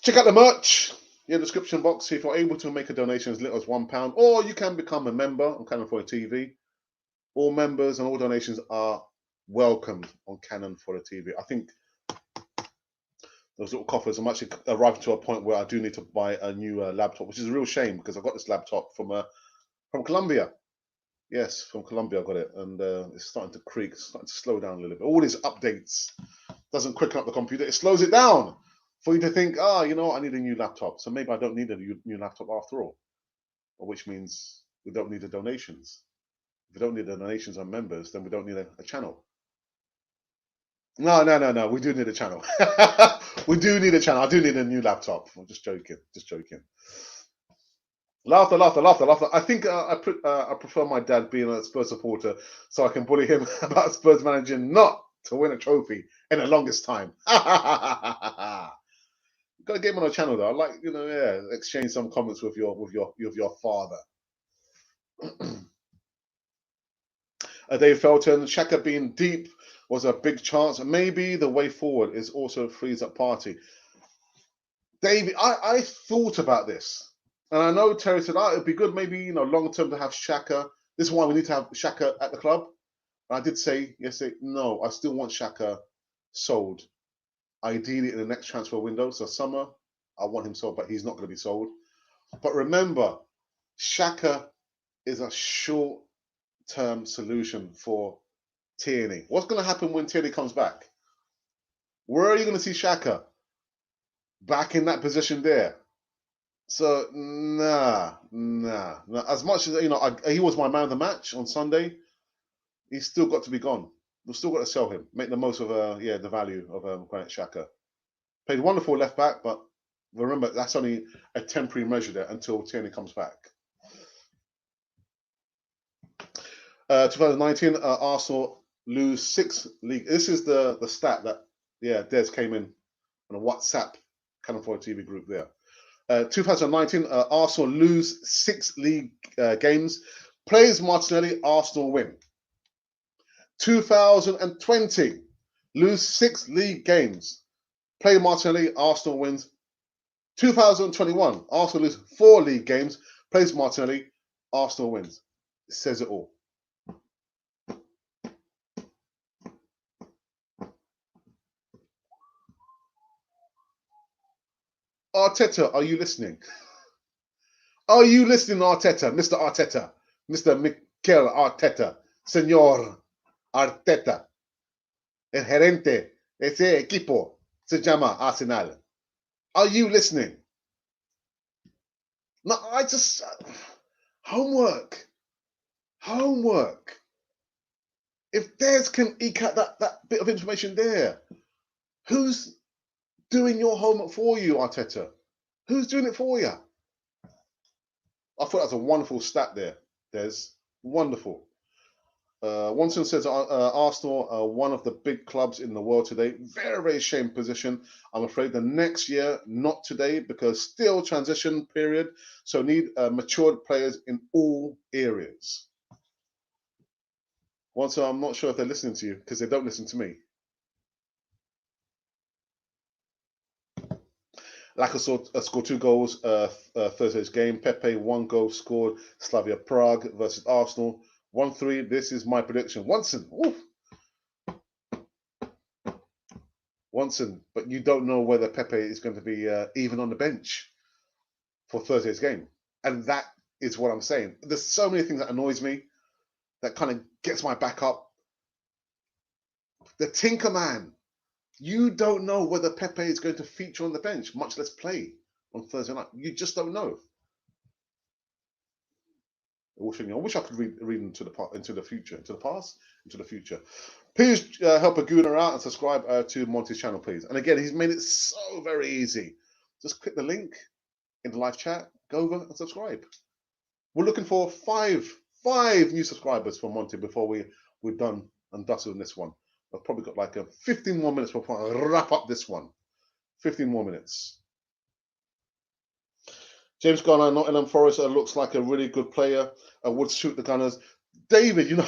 Check out the merch in the description box if you're able to make a donation as little as £1, or you can become a member on Canon 4 TV. All members and all donations are welcomed on Canon 4 TV. I think those little coffers. I'm actually arriving to a point where I do need to buy a new laptop, which is a real shame because I got this laptop from Colombia. Yes, from Colombia I got it, and it's starting to creak, it's starting to slow down a little bit. All these updates doesn't quicken up the computer; it slows it down for you to think, you know what, I need a new laptop. So maybe I don't need a new laptop after all, which means we don't need the donations. If we don't need the donations on members, then we don't need a channel. No. We do need a channel. We do need a channel. I do need a new laptop. I'm just joking. Just joking. Laughter. I think I prefer my dad being a Spurs supporter, so I can bully him about Spurs managing not to win a trophy in the longest time. Got to get him on a channel though. I like, exchange some comments with your father. Dave Felton, Saka being deep was a big chance. Maybe the way forward is also frees up Partey. David, I thought about this. And I know Terry said, it'd be good maybe, long term to have Saka. This is why we need to have Saka at the club. And I did say yesterday, no, I still want Saka sold. Ideally in the next transfer window. So summer, I want him sold, but he's not going to be sold. But remember, Saka is a short-term solution for Tierney. What's going to happen when Tierney comes back? Where are you going to see Saka? Back in that position there. So, nah. As much as, he was my man of the match on Sunday, he's still got to be gone. We've still got to sell him. Make the most of, the value of Granit Xhaka. Played wonderful left back, but remember, that's only a temporary measure there until Tierney comes back. 2019, Arsenal lose 6 league. This is the stat that, Des came in on a WhatsApp Cannon Fodder TV group there. 2019, Arsenal lose 6 league games. Plays Martinelli, Arsenal win. 2020, lose 6 league games. Play Martinelli, Arsenal wins. 2021, Arsenal lose 4 league games. Plays Martinelli, Arsenal wins. It says it all. Arteta, are you listening? Are you listening, Arteta? Mr. Arteta. Mr. Mikel Arteta. Señor Arteta. El gerente. Ese equipo se llama Arsenal. Are you listening? No, I just... Homework. If Des can eke out that bit of information there, who's doing your homework for you, Arteta? Who's doing it for you? I thought that was a wonderful stat there, Des. Wonderful. Watson says Arsenal are one of the big clubs in the world today. Very, very shame position. I'm afraid the next year, not today, because still transition period. So need matured players in all areas. Watson, I'm not sure if they're listening to you because they don't listen to me. Lacazette scored 2 goals Thursday's game. Pepe 1 goal scored. Slavia Prague versus Arsenal 1-3. This is my prediction. Watson, but you don't know whether Pepe is going to be even on the bench for Thursday's game, and that is what I'm saying. There's so many things that annoys me, that kind of gets my back up. The Tinker Man. You don't know whether Pepe is going to feature on the bench, much less play on Thursday night. You just don't know. I wish I could read into the future, into the past, into the future. Please help a gooner out and subscribe to Monty's channel, please. And again, he's made it so very easy. Just click the link in the live chat, go over and subscribe. We're looking for five new subscribers for Monty before we're done and dusted on this one. I've probably got like 15 more minutes before I wrap up this one. 15 more minutes. James Garner, Nottingham Forest, looks like a really good player. Would suit the Gunners. David, I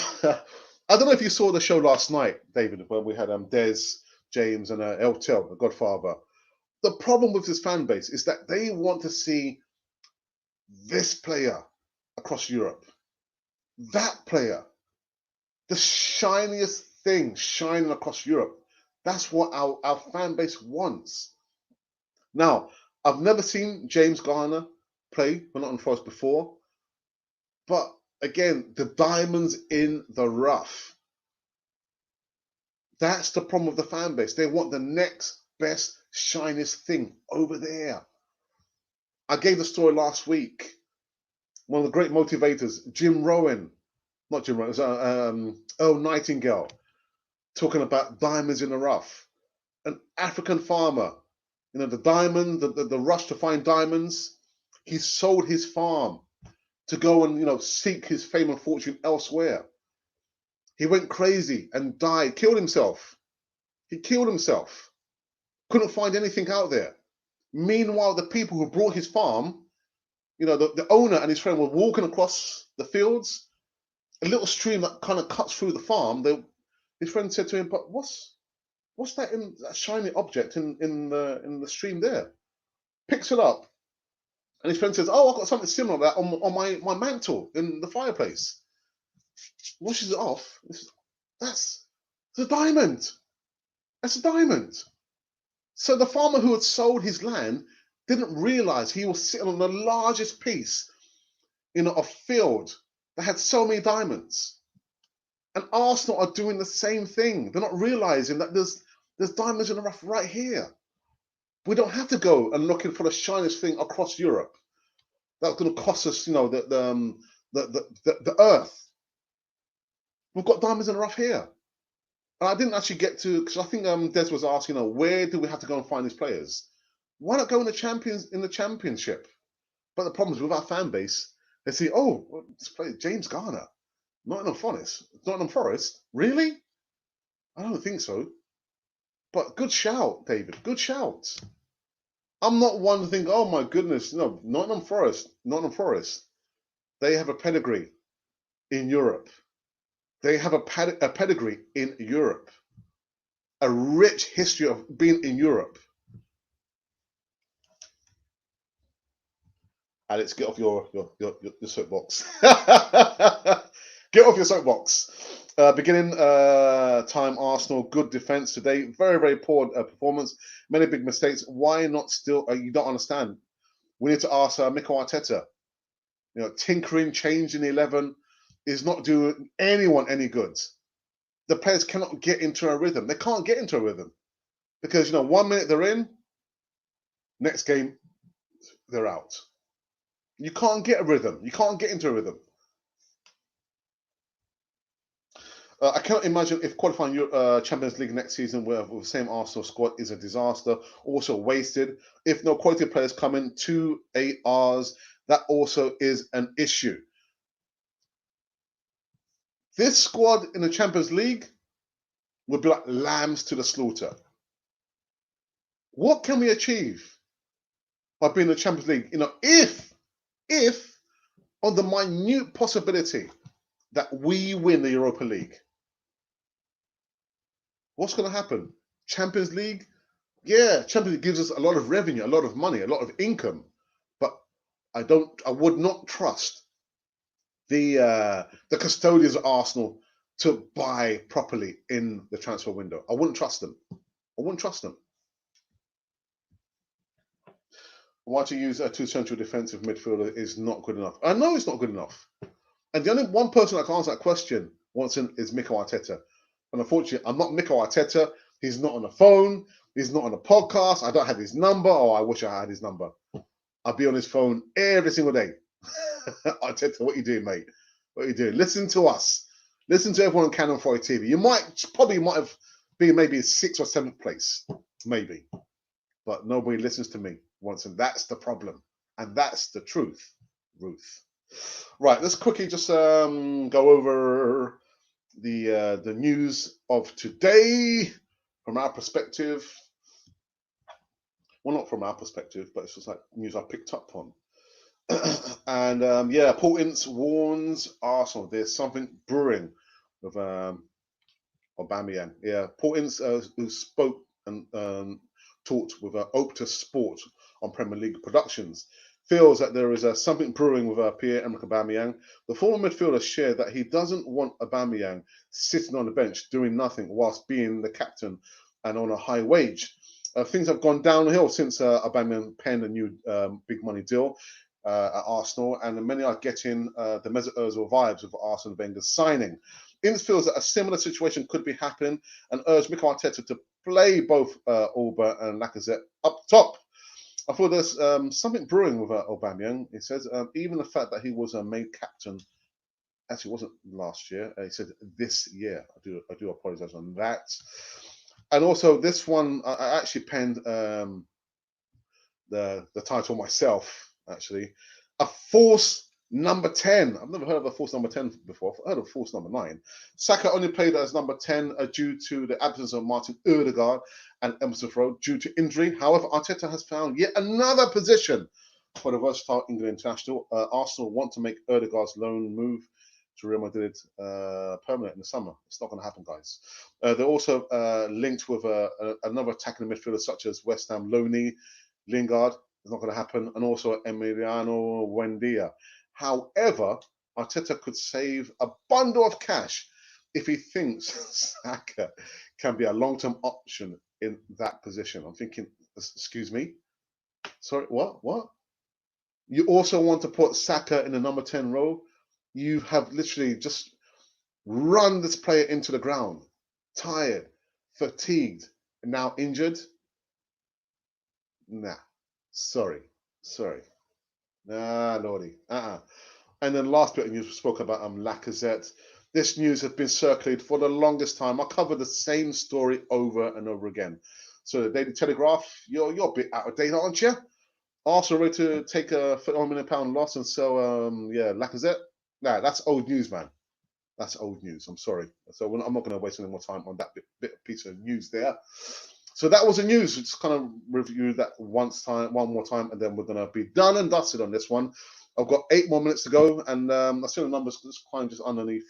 don't know if you saw the show last night, David, where we had Des, James, and El Tel, the Godfather. The problem with this fan base is that they want to see this player across Europe. That player. The shiniest thing shining across Europe. That's what our fan base wants. Now, I've never seen James Garner play for Nottingham Forest before, but again, the diamonds in the rough. That's the problem with the fan base. They want the next best, shiniest thing over there. I gave the story last week. One of the great motivators, Jim Rowan, not Jim Rowan, it was Earl Nightingale, talking about diamonds in the rough. An African farmer, the diamond, the rush to find diamonds. He sold his farm to go and seek his fame and fortune elsewhere. He went crazy and died, killed himself. He killed himself. Couldn't find anything out there. Meanwhile, the people who brought his farm, the owner and his friend were walking across the fields, a little stream that kind of cuts through the farm. His friend said to him, "But what's that shiny object in the stream there?" Picks it up, and his friend says, "Oh, I've got something similar to that on my mantle in the fireplace." Washes it off. That's a diamond. That's a diamond. So the farmer who had sold his land didn't realize he was sitting on the largest piece, of field that had so many diamonds. And Arsenal are doing the same thing. They're not realizing that there's diamonds in the rough right here. We don't have to go and looking for the shiniest thing across Europe. That's going to cost us, the earth. We've got diamonds in the rough here. And I didn't actually get to, because I think Des was asking, where do we have to go and find these players? Why not go in the championship? But the problem is with our fan base, they say, "Oh, this player James Garner, Nottingham Forest, really? I don't think so." But good shout, David. Good shout. I'm not one to think, "Oh my goodness, no, Nottingham Forest. They have a pedigree in Europe. They have a pedigree in Europe, a rich history of being in Europe." Alex, get off your soapbox. Get off your soapbox. Beginning time, Arsenal, good defense today. Very, very poor performance. Many big mistakes. Why not still? You don't understand. We need to ask Mikel Arteta. Tinkering, changing the 11 is not doing anyone any good. The players cannot get into a rhythm. They can't get into a rhythm because 1 minute they're in, next game they're out. You can't get a rhythm. You can't get into a rhythm. I cannot imagine if qualifying Champions League next season with the same Arsenal squad is a disaster, also wasted. If no quality players come in, 2 ARs, that also is an issue. This squad in the Champions League would be like lambs to the slaughter. What can we achieve by being in the Champions League? If on the minute possibility that we win the Europa League, what's going to happen? Champions League? Yeah, Champions League gives us a lot of revenue, a lot of money, a lot of income. But I would not trust the custodians of Arsenal to buy properly in the transfer window. I wouldn't trust them. Why to use a 2 central defensive midfielder is not good enough. I know it's not good enough. And the only one person that can answer that question, Watson, is Mikel Arteta. And unfortunately, I'm not Mikel Arteta. He's not on the phone. He's not on a podcast. I don't have his number. Oh, I wish I had his number. I'll be on his phone every single day. Arteta, what are you doing, mate? What are you doing? Listen to us. Listen to everyone on Cannon 4 TV. You might have been maybe 6th or 7th place. Maybe. But nobody listens to me once. And that's the problem. And that's the truth, Ruth. Right, let's quickly just go over the news of today from our perspective. Well, not from our perspective, but it's just like news I picked up on. And Paul Ince warns Arsenal there's something brewing with Aubameyang. Yeah, Paul Ince, who spoke and talked with Opta Sport on Premier League Productions, feels that there is something brewing with Pierre-Emerick Aubameyang. The former midfielder shared that he doesn't want Aubameyang sitting on the bench doing nothing whilst being the captain and on a high wage. Things have gone downhill since Aubameyang penned a new big money deal at Arsenal, and many are getting the Mesut Ozil vibes of Arsene Wenger's signing. Ince feels that a similar situation could be happening and urged Mikel Arteta to play both Auba and Lacazette up top. I thought there's something brewing with Aubameyang. He says even the fact that he was made captain, actually it wasn't last year. He said this year. I do apologize on that. And also this one, I actually penned the title myself. Actually, a false number 10. I've never heard of a false number 10 before. I've heard of false number 9. Saka only played as number 10 due to the absence of Martin Odegaard and Emerson Rowe due to injury. However, Arteta has found yet another position for the versatile England international. Arsenal want to make Odegaard's loan move to Real Madrid permanent in the summer. It's not going to happen, guys. They're also linked with another attacking midfielder such as West Ham loanee Lingard. It's not going to happen, and also Emiliano Buendia. However, Arteta could save a bundle of cash if he thinks Saka can be a long-term option in that position. I'm thinking, excuse me? Sorry, what? What? You also want to put Saka in the number 10 role? You have literally just run this player into the ground. Tired, fatigued, and now injured? Nah, sorry. Nah, Lordy. And then last bit of news, we spoke about Lacazette. This news has been circulated for the longest time. I covered the same story over and over again. So the Daily Telegraph, you're a bit out of date, aren't you? Arsenal ready to take a £31 million loss and sell, Lacazette. Nah, that's old news, man. That's old news. I'm sorry. So I'm not going to waste any more time on that piece of news there. So that was the news. Just kind of review that one more time, and then we're going to be done and dusted on this one. I've got 8 more minutes to go, and I see the numbers just underneath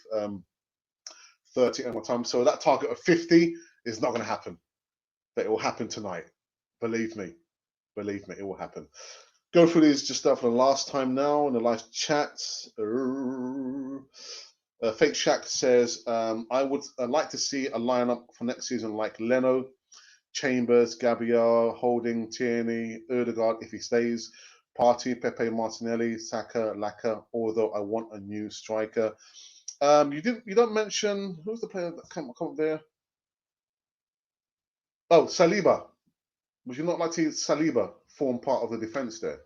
30 at one time. So that target of 50 is not going to happen. But it will happen tonight. Believe me, it will happen. Go through these just for the last time now in the live chat. Fake Shack says, I would like to see a lineup for next season like Leno, Chambers, Gabriel, Holding, Tierney, Odegaard if he stays, Partey, Pepe, Martinelli, Saka, Laka. Although I want a new striker. You don't mention who's the player that come up there? Oh, Saliba. Would you not like to see Saliba form part of the defense there?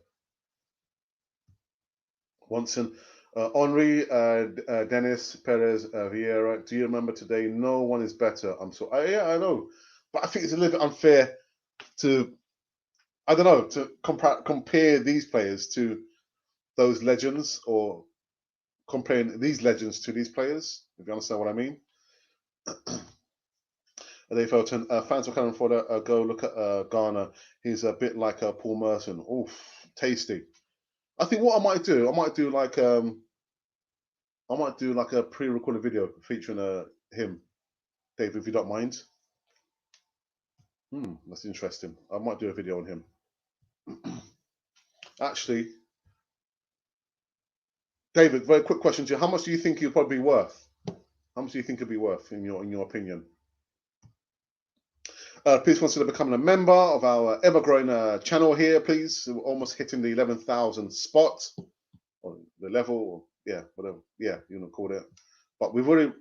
Watson, Henri, Dennis, Perez, Vieira. Do you remember today? No one is better. Yeah, I know, but I think it's a little bit unfair to, I don't know, to compare these players to those legends, or comparing these legends to these players. If you understand what I mean. Dave Felton, fans of Cannon Fodder, go look at Garner. He's a bit like Paul Merson. Oof, tasty. I think what I might do like a pre-recorded video featuring him, Dave, if you don't mind. That's interesting. I might do a video on him. Actually, David, very quick question to you. How much do you think he'll probably be worth? How much do you think he'll be worth in your opinion? Please consider becoming a member of our ever-growing channel here, please. We're almost hitting the 11,000 spot, or the level, yeah, whatever, yeah, you know, call it. But we've already,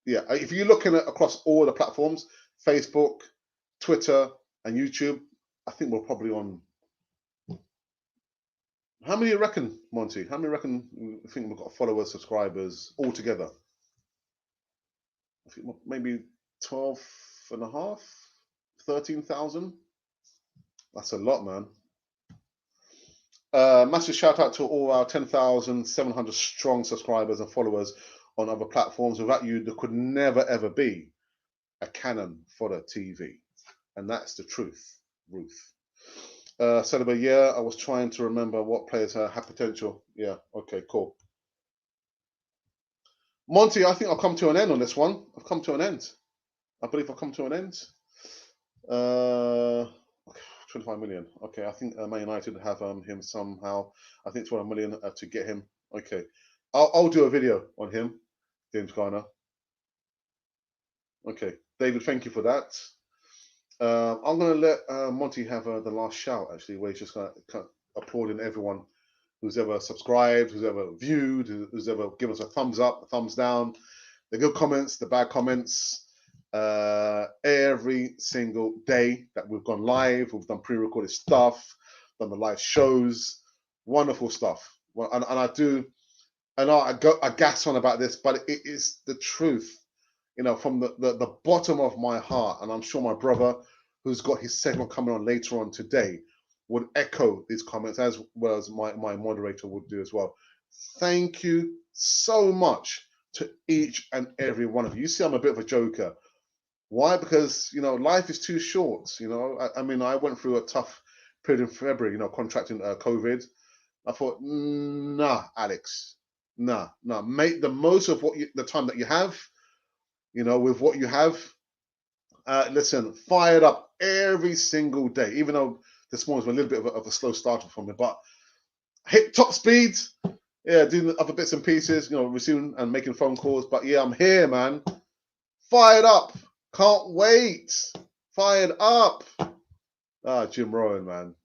yeah, if you're looking at across all the platforms, Facebook, Twitter, and YouTube, I think we're probably on. How many you reckon, Monty? How many you think we've got followers, subscribers all together? I think maybe 12 and a half. 13,000. That's a lot, man. Massive shout out to all our 10,700 strong subscribers and followers on other platforms. Without you, there could never ever be a Cannon Fodder TV, and that's the truth, Ruth. Celebrate, yeah, I was trying to remember what players have potential. Yeah, okay, cool. Monty, I think I'll come to an end on this one. I've come to an end. I believe I've come to an end. 25 million. Okay, I think Man United have him somehow. I think 12 million to get him. Okay, I'll do a video on him, James Garner. Okay, David, thank you for that. I'm going to let Monty have the last shout, actually, where he's just going to applauding everyone who's ever subscribed, who's ever viewed, who's ever given us a thumbs up, a thumbs down, the good comments, the bad comments. Every single day that we've gone live, we've done pre-recorded stuff, done the live shows, wonderful stuff. Well, and I do, and I gas on about this, but it is the truth, you know, from the bottom of my heart. And I'm sure my brother, who's got his segment coming on later on today, would echo these comments, as well as my moderator would do as well. Thank you so much to each and every one of you. You see, I'm a bit of a joker. Why? Because, you know, life is too short. You know, I mean, I went through a tough period in February, you know, contracting COVID. I thought, nah, Alex, nah. Make the most of the time that you have, you know, with what you have. Listen, fired up every single day, even though this morning's been a little bit of a slow starter for me, but hit top speed. Yeah, doing other bits and pieces, you know, receiving and making phone calls. But yeah, I'm here, man. Fired up. Can't wait. Fired up. Jim Rowan, man.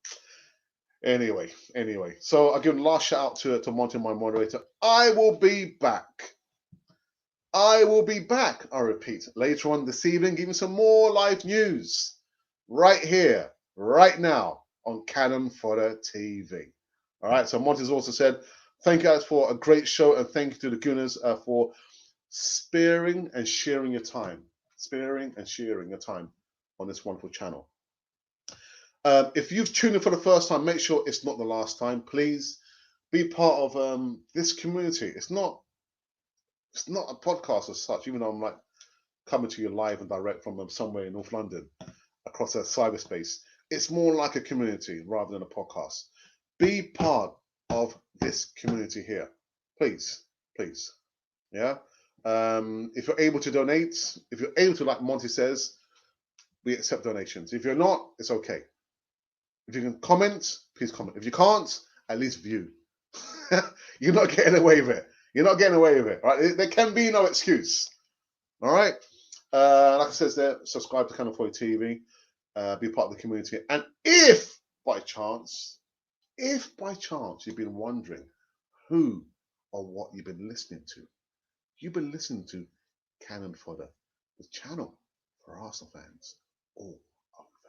Anyway. So I'll give a last shout out to Monty, my moderator. I will be back. I repeat, later on this evening, giving some more live news right here, right now on Cannon Fodder TV. All right, so Monty's also said, thank you guys for a great show, and thank you to the Gooners for sparing and sharing your time. On this wonderful channel. If you've tuned in for the first time, make sure it's not the last time. Please be part of this community. It's not a podcast as such, even though I'm like coming to you live and direct from somewhere in North London across a cyberspace. It's more like a community rather than a podcast. Be part of this community here, please. Yeah. If you're able to donate, if you're able to, like Monty says, we accept donations. If you're not, it's okay. If you can comment, please comment. If you can't, at least view. You're not getting away with it. Right? There can be no excuse. All right. Like I said there, subscribe to Cannon Fodder TV. Be part of the community. And if by chance you've been wondering who or what you've been listening to, you've been listening to Cannon Fodder, the channel for Arsenal fans all